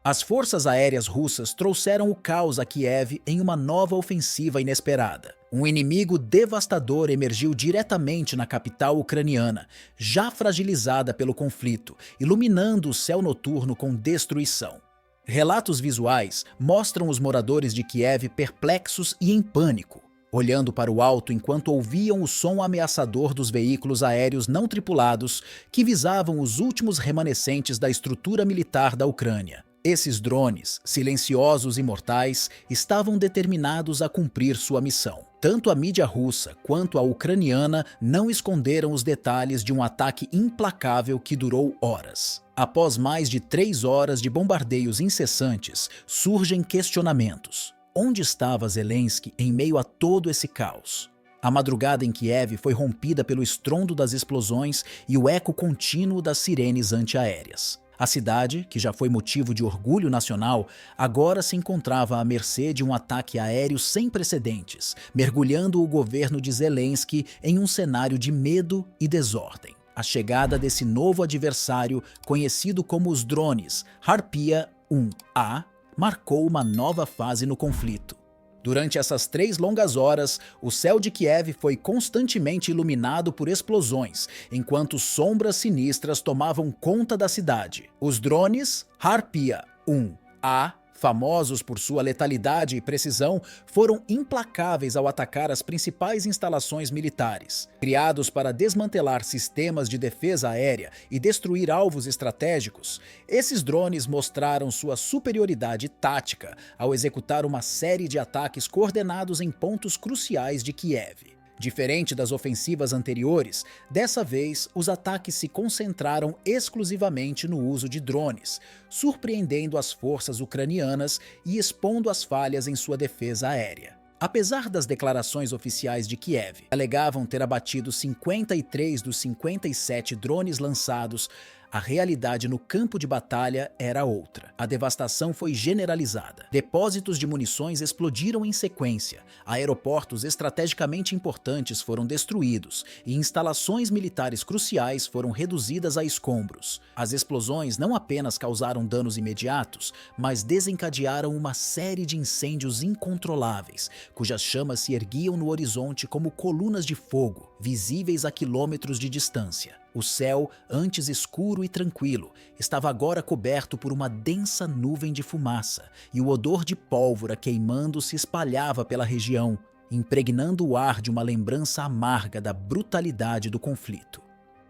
As forças aéreas russas trouxeram o caos a Kiev em uma nova ofensiva inesperada. Um inimigo devastador emergiu diretamente na capital ucraniana, já fragilizada pelo conflito, iluminando o céu noturno com destruição. Relatos visuais mostram os moradores de Kiev perplexos e em pânico, olhando para o alto enquanto ouviam o som ameaçador dos veículos aéreos não tripulados que visavam os últimos remanescentes da estrutura militar da Ucrânia. Esses drones, silenciosos e mortais, estavam determinados a cumprir sua missão. Tanto a mídia russa quanto a ucraniana não esconderam os detalhes de um ataque implacável que durou horas. Após mais de 3 horas de bombardeios incessantes, surgem questionamentos. Onde estava Zelensky em meio a todo esse caos? A madrugada em Kiev foi rompida pelo estrondo das explosões e o eco contínuo das sirenes antiaéreas. A cidade, que já foi motivo de orgulho nacional, agora se encontrava à mercê de um ataque aéreo sem precedentes, mergulhando o governo de Zelensky em um cenário de medo e desordem. A chegada desse novo adversário, conhecido como os drones Harpia 1A, marcou uma nova fase no conflito. Durante essas 3 longas horas, o céu de Kiev foi constantemente iluminado por explosões, enquanto sombras sinistras tomavam conta da cidade. Os drones Harpia 1A, famosos por sua letalidade e precisão, foram implacáveis ao atacar as principais instalações militares. Criados para desmantelar sistemas de defesa aérea e destruir alvos estratégicos, esses drones mostraram sua superioridade tática ao executar uma série de ataques coordenados em pontos cruciais de Kiev. Diferente das ofensivas anteriores, dessa vez os ataques se concentraram exclusivamente no uso de drones, surpreendendo as forças ucranianas e expondo as falhas em sua defesa aérea. Apesar das declarações oficiais de Kiev, alegavam ter abatido 53 dos 57 drones lançados, a realidade no campo de batalha era outra. A devastação foi generalizada. Depósitos de munições explodiram em sequência, aeroportos estrategicamente importantes foram destruídos e instalações militares cruciais foram reduzidas a escombros. As explosões não apenas causaram danos imediatos, mas desencadearam uma série de incêndios incontroláveis, cujas chamas se erguiam no horizonte como colunas de fogo, visíveis a quilômetros de distância. O céu, antes escuro e tranquilo, estava agora coberto por uma densa nuvem de fumaça, e o odor de pólvora queimando se espalhava pela região, impregnando o ar de uma lembrança amarga da brutalidade do conflito.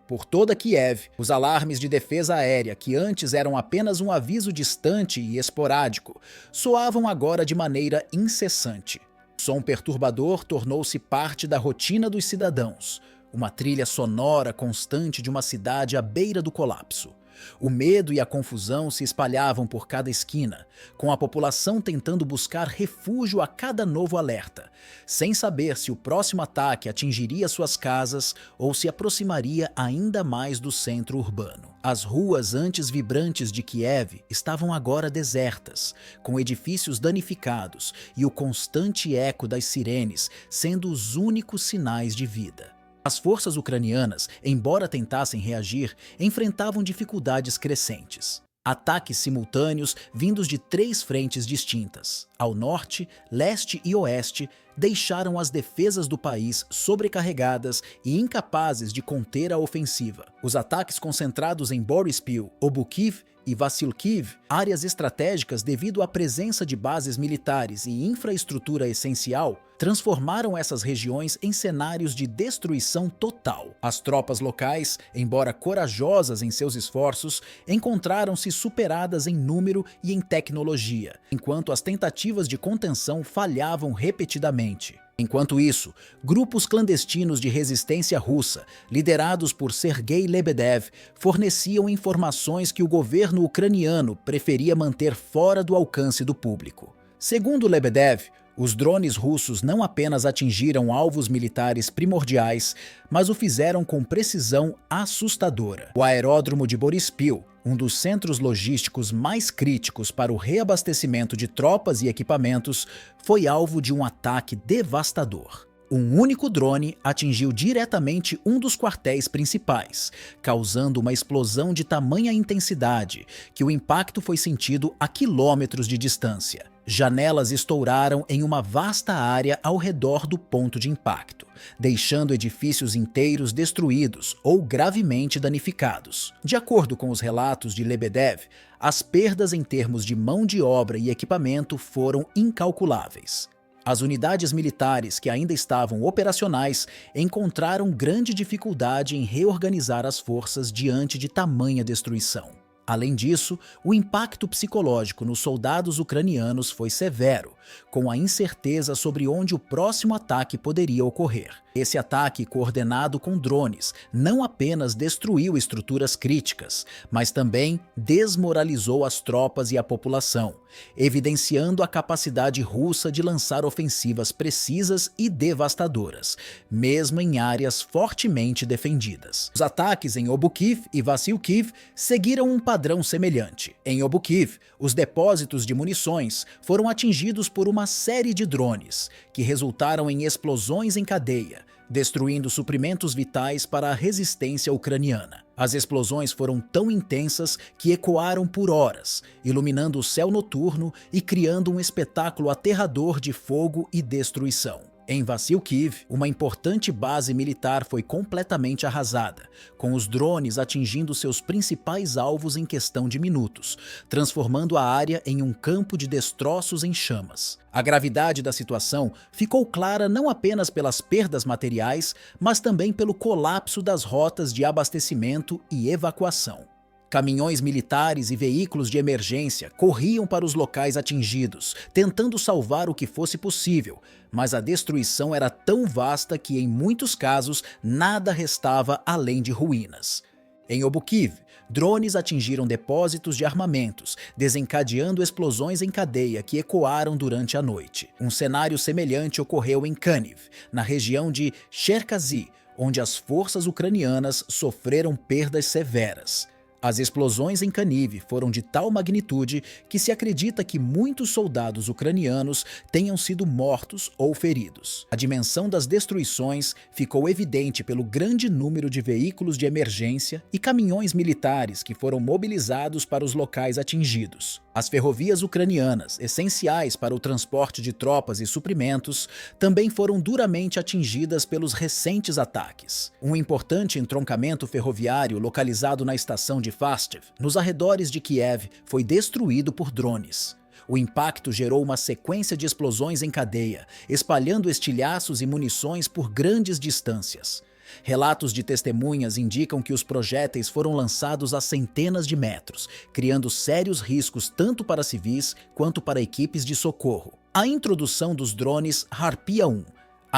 Por toda Kiev, os alarmes de defesa aérea, que antes eram apenas um aviso distante e esporádico, soavam agora de maneira incessante. O som perturbador tornou-se parte da rotina dos cidadãos, uma trilha sonora constante de uma cidade à beira do colapso. O medo e a confusão se espalhavam por cada esquina, com a população tentando buscar refúgio a cada novo alerta, sem saber se o próximo ataque atingiria suas casas ou se aproximaria ainda mais do centro urbano. As ruas antes vibrantes de Kiev estavam agora desertas, com edifícios danificados e o constante eco das sirenes sendo os únicos sinais de vida. As forças ucranianas, embora tentassem reagir, enfrentavam dificuldades crescentes. Ataques simultâneos vindos de 3 frentes distintas, ao norte, leste e oeste, deixaram as defesas do país sobrecarregadas e incapazes de conter a ofensiva. Os ataques concentrados em Boryspil, Obukiv e Vasylkiv, áreas estratégicas devido à presença de bases militares e infraestrutura essencial, transformaram essas regiões em cenários de destruição total. As tropas locais, embora corajosas em seus esforços, encontraram-se superadas em número e em tecnologia, enquanto as tentativas de contenção falhavam repetidamente. Enquanto isso, grupos clandestinos de resistência russa, liderados por Sergei Lebedev, forneciam informações que o governo ucraniano preferia manter fora do alcance do público. Segundo Lebedev, os drones russos não apenas atingiram alvos militares primordiais, mas o fizeram com precisão assustadora. O aeródromo de Boryspil, um dos centros logísticos mais críticos para o reabastecimento de tropas e equipamentos, foi alvo de um ataque devastador. Um único drone atingiu diretamente um dos quartéis principais, causando uma explosão de tamanha intensidade que o impacto foi sentido a quilômetros de distância. Janelas estouraram em uma vasta área ao redor do ponto de impacto, deixando edifícios inteiros destruídos ou gravemente danificados. De acordo com os relatos de Lebedev, as perdas em termos de mão de obra e equipamento foram incalculáveis. As unidades militares que ainda estavam operacionais encontraram grande dificuldade em reorganizar as forças diante de tamanha destruição. Além disso, o impacto psicológico nos soldados ucranianos foi severo, com a incerteza sobre onde o próximo ataque poderia ocorrer. Esse ataque, coordenado com drones, não apenas destruiu estruturas críticas, mas também desmoralizou as tropas e a população, evidenciando a capacidade russa de lançar ofensivas precisas e devastadoras, mesmo em áreas fortemente defendidas. Os ataques em Obukiv e Vassilkiv seguiram um padrão semelhante. Em Obukiv, os depósitos de munições foram atingidos por uma série de drones, que resultaram em explosões em cadeia, destruindo suprimentos vitais para a resistência ucraniana. As explosões foram tão intensas que ecoaram por horas, iluminando o céu noturno e criando um espetáculo aterrador de fogo e destruição. Em Vassilkiv, uma importante base militar foi completamente arrasada, com os drones atingindo seus principais alvos em questão de minutos, transformando a área em um campo de destroços em chamas. A gravidade da situação ficou clara não apenas pelas perdas materiais, mas também pelo colapso das rotas de abastecimento e evacuação. Caminhões militares e veículos de emergência corriam para os locais atingidos, tentando salvar o que fosse possível, mas a destruição era tão vasta que, em muitos casos, nada restava além de ruínas. Em Obukiv, drones atingiram depósitos de armamentos, desencadeando explosões em cadeia que ecoaram durante a noite. Um cenário semelhante ocorreu em Kaniv, na região de Cherkasy, onde as forças ucranianas sofreram perdas severas. As explosões em Kaniv foram de tal magnitude que se acredita que muitos soldados ucranianos tenham sido mortos ou feridos. A dimensão das destruições ficou evidente pelo grande número de veículos de emergência e caminhões militares que foram mobilizados para os locais atingidos. As ferrovias ucranianas, essenciais para o transporte de tropas e suprimentos, também foram duramente atingidas pelos recentes ataques. Um importante entroncamento ferroviário localizado na estação de Fastev, nos arredores de Kiev, foi destruído por drones. O impacto gerou uma sequência de explosões em cadeia, espalhando estilhaços e munições por grandes distâncias. Relatos de testemunhas indicam que os projéteis foram lançados a centenas de metros, criando sérios riscos tanto para civis quanto para equipes de socorro. A introdução dos drones Harpia 1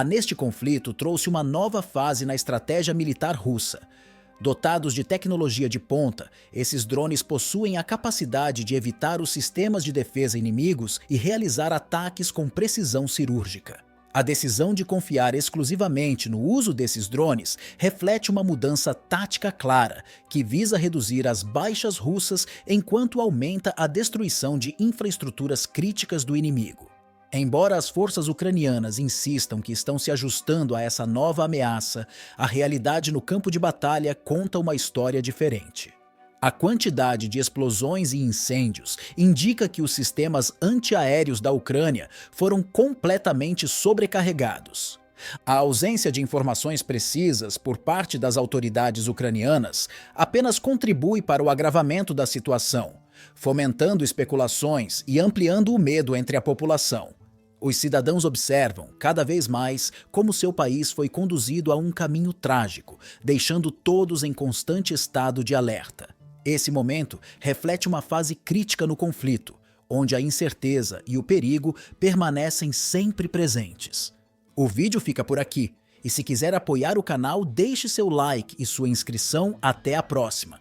neste conflito trouxe uma nova fase na estratégia militar russa. Dotados de tecnologia de ponta, esses drones possuem a capacidade de evitar os sistemas de defesa inimigos e realizar ataques com precisão cirúrgica. A decisão de confiar exclusivamente no uso desses drones reflete uma mudança tática clara, que visa reduzir as baixas russas enquanto aumenta a destruição de infraestruturas críticas do inimigo. Embora as forças ucranianas insistam que estão se ajustando a essa nova ameaça, a realidade no campo de batalha conta uma história diferente. A quantidade de explosões e incêndios indica que os sistemas antiaéreos da Ucrânia foram completamente sobrecarregados. A ausência de informações precisas por parte das autoridades ucranianas apenas contribui para o agravamento da situação, fomentando especulações e ampliando o medo entre a população. Os cidadãos observam, cada vez mais, como seu país foi conduzido a um caminho trágico, deixando todos em constante estado de alerta. Esse momento reflete uma fase crítica no conflito, onde a incerteza e o perigo permanecem sempre presentes. O vídeo fica por aqui, e se quiser apoiar o canal, deixe seu like e sua inscrição. Até a próxima!